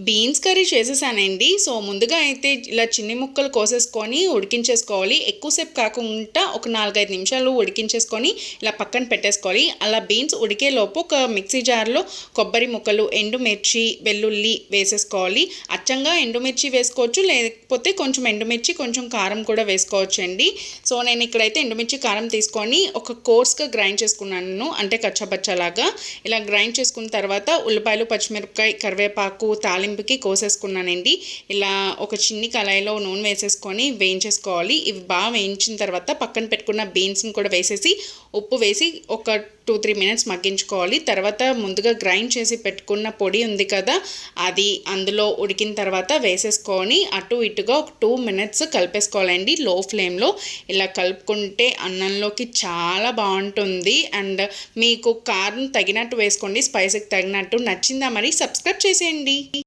Beans curry చేసేసానండి. So, ముందుగా అయితే ఇలా చిన్ని ముక్కలు కోసేసుకొని ఉడికించేసుకోవాలి. ఎక్కువసేపు కాకుండా ఒక 4, 5 నిమిషాలు ఉడికించేసుకొని ఇలా పక్కన పెట్టేసుకోవాలి. అలా బీన్స్ ఉడికేలోపు ఒక మిక్సీ జార్‌లో కొబ్బరి ముక్కలు, ఎండుమిర్చి, వెల్లుల్లి వేసేసుకోవాలి. అచ్చంగా ఎండుమిర్చి వేసుకోవచ్చు. లేకపోతే కొంచెం ఎండుమిర్చి, కొంచెం కారం కూడా వేసుకోవచ్చండి. సో, నేను ఇక్కడైతే ఎండుమిర్చి, కారం తీసుకొని ఒక కోర్స్‌గా గ్రైండ్ చేసుకున్నాను. అంటే కచ్చాపచ్చాలాగా. ఇలా గ్రైండ్ చేసుకున్న తర్వాత ఉల్లిపాయలు, పచ్చిమిరపకాయ, కరివేపాకు, తాలింపుకి కోసేసుకున్నానండి. ఇలా ఒక చిన్ని కళాయిలో నూనె వేసేసుకొని వేయించేసుకోవాలి. ఇవి బాగా వేయించిన తర్వాత పక్కన పెట్టుకున్న బీన్స్ని కూడా వేసేసి ఉప్పు వేసి ఒక 2-3 మినిట్స్ మగ్గించుకోవాలి. తర్వాత ముందుగా గ్రైండ్ చేసి పెట్టుకున్న పొడి ఉంది కదా, అది అందులో ఉడికిన తర్వాత వేసేసుకొని అటు ఇటుగా ఒక 2 మినిట్స్ కలిపేసుకోవాలండి లో ఫ్లేమ్లో. ఇలా కలుపుకుంటే అన్నంలోకి చాలా బాగుంటుంది. అండ్ మీకు కారం తగినట్టు వేసుకోండి, స్పైసీకి తగినట్టు. నచ్చిందా మరి? సబ్స్క్రైబ్ చేసేయండి.